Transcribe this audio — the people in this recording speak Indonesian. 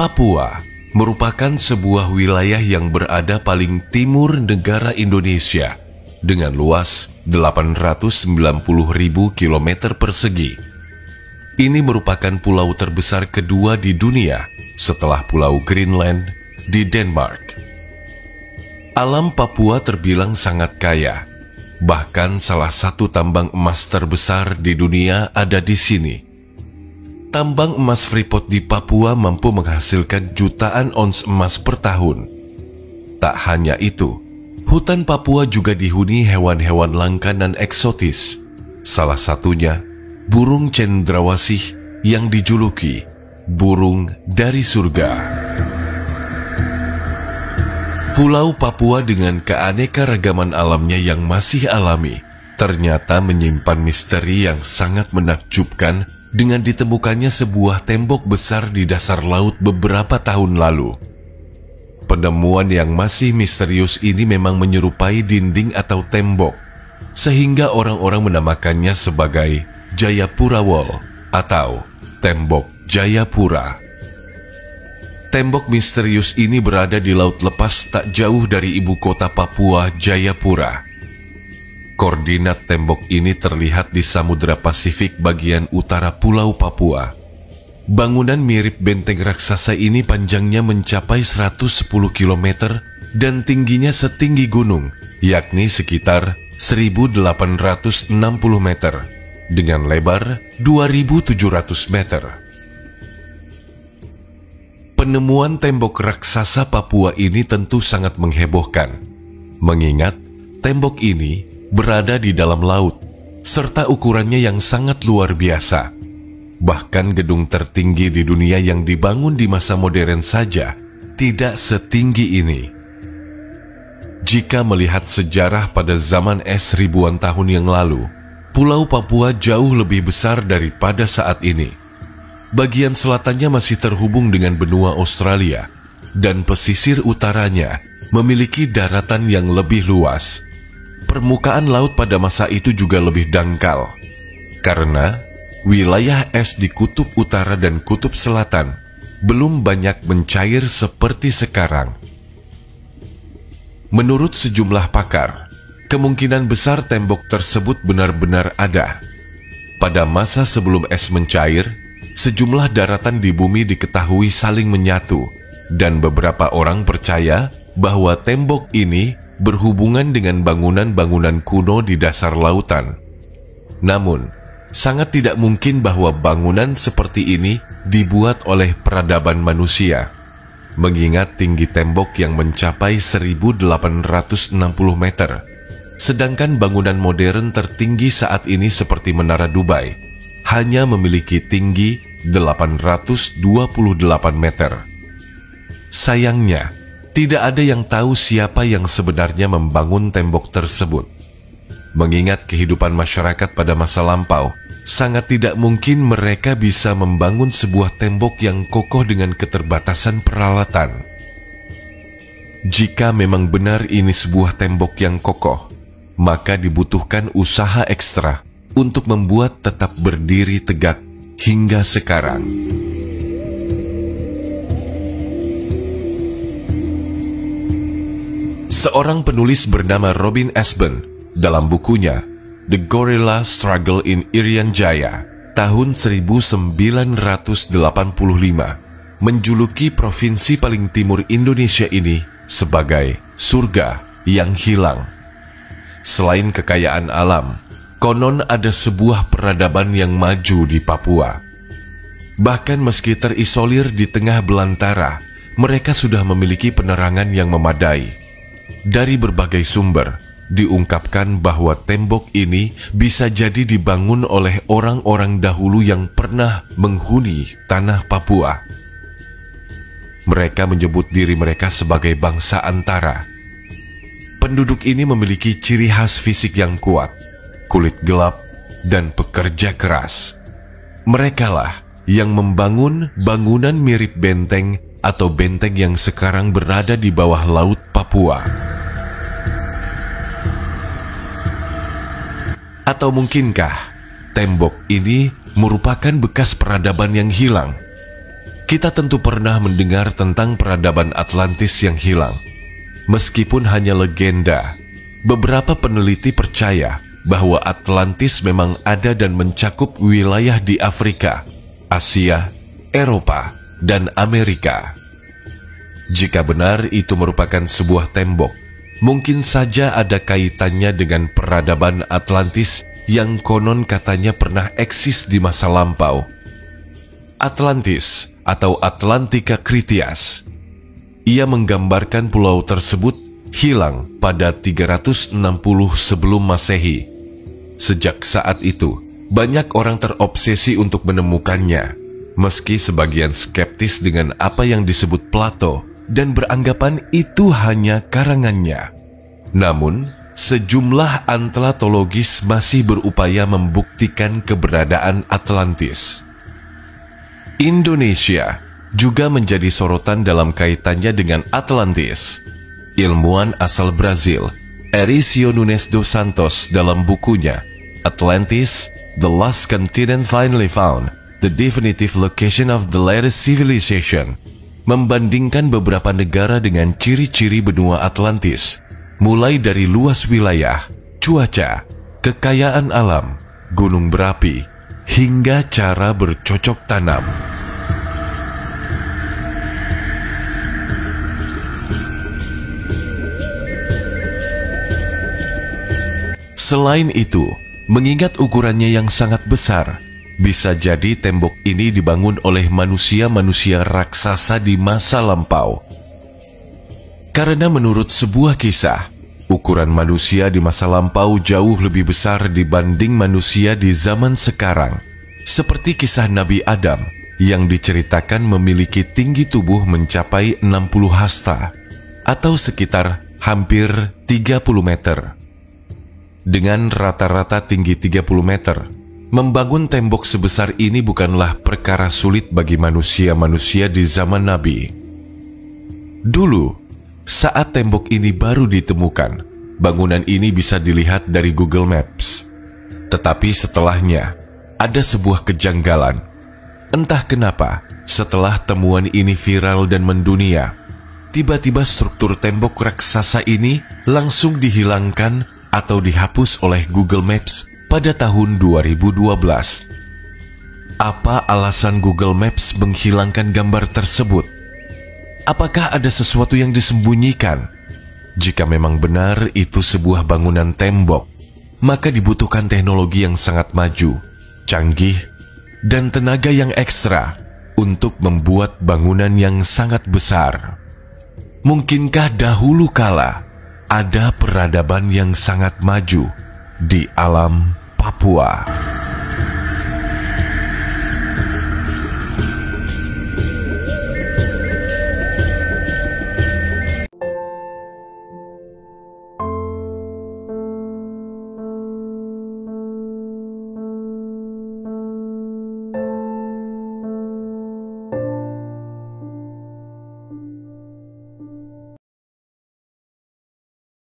Papua merupakan sebuah wilayah yang berada paling timur negara Indonesia dengan luas 890.000 km persegi. Ini merupakan pulau terbesar kedua di dunia setelah Pulau Greenland di Denmark. Alam Papua terbilang sangat kaya. Bahkan salah satu tambang emas terbesar di dunia ada di sini. Tambang emas Freeport di Papua mampu menghasilkan jutaan ons emas per tahun. Tak hanya itu, hutan Papua juga dihuni hewan-hewan langka dan eksotis. Salah satunya, burung cendrawasih yang dijuluki burung dari surga. Pulau Papua dengan keanekaragaman alamnya yang masih alami, ternyata menyimpan misteri yang sangat menakjubkan dengan ditemukannya sebuah tembok besar di dasar laut beberapa tahun lalu. Penemuan yang masih misterius ini memang menyerupai dinding atau tembok, sehingga orang-orang menamakannya sebagai Jayapura Wall atau Tembok Jayapura. Tembok misterius ini berada di laut lepas tak jauh dari ibu kota Papua, Jayapura. Koordinat tembok ini terlihat di Samudra Pasifik bagian utara Pulau Papua. Bangunan mirip benteng raksasa ini panjangnya mencapai 110 km dan tingginya setinggi gunung, yakni sekitar 1.860 meter, dengan lebar 2.700 meter. Penemuan tembok raksasa Papua ini tentu sangat menghebohkan, mengingat tembok ini berada di dalam laut, serta ukurannya yang sangat luar biasa. Bahkan gedung tertinggi di dunia yang dibangun di masa modern saja tidak setinggi ini. Jika melihat sejarah pada zaman es ribuan tahun yang lalu, Pulau Papua jauh lebih besar daripada saat ini. Bagian selatannya masih terhubung dengan benua Australia, dan pesisir utaranya memiliki daratan yang lebih luas. Permukaan laut pada masa itu juga lebih dangkal, karena wilayah es di kutub utara dan kutub selatan belum banyak mencair seperti sekarang. Menurut sejumlah pakar, kemungkinan besar tembok tersebut benar-benar ada. Pada masa sebelum es mencair, sejumlah daratan di bumi diketahui saling menyatu, dan beberapa orang percaya bahwa tembok ini berhubungan dengan bangunan-bangunan kuno di dasar lautan. Namun, sangat tidak mungkin bahwa bangunan seperti ini dibuat oleh peradaban manusia, mengingat tinggi tembok yang mencapai 1.860 meter. Sedangkan bangunan modern tertinggi saat ini seperti Menara Dubai hanya memiliki tinggi 828 meter. Sayangnya, tidak ada yang tahu siapa yang sebenarnya membangun tembok tersebut. Mengingat kehidupan masyarakat pada masa lampau, sangat tidak mungkin mereka bisa membangun sebuah tembok yang kokoh dengan keterbatasan peralatan. Jika memang benar ini sebuah tembok yang kokoh, maka dibutuhkan usaha ekstra untuk membuat tetap berdiri tegak hingga sekarang. Seorang penulis bernama Robin Ashburn dalam bukunya The Gorilla Struggle in Irian Jaya tahun 1985 menjuluki provinsi paling timur Indonesia ini sebagai surga yang hilang. Selain kekayaan alam, konon ada sebuah peradaban yang maju di Papua. Bahkan meski terisolir di tengah belantara, mereka sudah memiliki penerangan yang memadai. Dari berbagai sumber, diungkapkan bahwa tembok ini bisa jadi dibangun oleh orang-orang dahulu yang pernah menghuni tanah Papua. Mereka menyebut diri mereka sebagai bangsa antara. Penduduk ini memiliki ciri khas fisik yang kuat, kulit gelap, dan pekerja keras. Merekalah yang membangun bangunan mirip benteng atau benteng yang sekarang berada di bawah laut Papua. Atau mungkinkah tembok ini merupakan bekas peradaban yang hilang? Kita tentu pernah mendengar tentang peradaban Atlantis yang hilang. Meskipun hanya legenda, beberapa peneliti percaya bahwa Atlantis memang ada dan mencakup wilayah di Afrika, Asia, Eropa, dan Amerika. Jika benar itu merupakan sebuah tembok, mungkin saja ada kaitannya dengan peradaban Atlantis yang konon katanya pernah eksis di masa lampau. Atlantis atau Atlantika Critias. Ia menggambarkan pulau tersebut hilang pada 360 sebelum Masehi. Sejak saat itu, banyak orang terobsesi untuk menemukannya, meski sebagian skeptis dengan apa yang disebut Plato dan beranggapan itu hanya karangannya. Namun, sejumlah antropologis masih berupaya membuktikan keberadaan Atlantis. Indonesia juga menjadi sorotan dalam kaitannya dengan Atlantis. Ilmuwan asal Brazil, Ericio Nunes dos Santos dalam bukunya Atlantis, The Last Continent Finally Found, The Definitive Location of the Latest Civilization, membandingkan beberapa negara dengan ciri-ciri benua Atlantis, mulai dari luas wilayah, cuaca, kekayaan alam, gunung berapi, hingga cara bercocok tanam. Selain itu, mengingat ukurannya yang sangat besar, bisa jadi tembok ini dibangun oleh manusia-manusia raksasa di masa lampau. Karena menurut sebuah kisah, ukuran manusia di masa lampau jauh lebih besar dibanding manusia di zaman sekarang. Seperti kisah Nabi Adam yang diceritakan memiliki tinggi tubuh mencapai 60 hasta atau sekitar hampir 30 meter. Dengan rata-rata tinggi 30 meter, membangun tembok sebesar ini bukanlah perkara sulit bagi manusia-manusia di zaman Nabi. Dulu, saat tembok ini baru ditemukan, bangunan ini bisa dilihat dari Google Maps. Tetapi setelahnya, ada sebuah kejanggalan. Entah kenapa, setelah temuan ini viral dan mendunia, tiba-tiba struktur tembok raksasa ini langsung dihilangkan atau dihapus oleh Google Maps pada tahun 2012. Apa alasan Google Maps menghilangkan gambar tersebut? Apakah ada sesuatu yang disembunyikan? Jika memang benar itu sebuah bangunan tembok, maka dibutuhkan teknologi yang sangat maju, canggih, dan tenaga yang ekstra untuk membuat bangunan yang sangat besar. Mungkinkah dahulu kala ada peradaban yang sangat maju di alam Papua?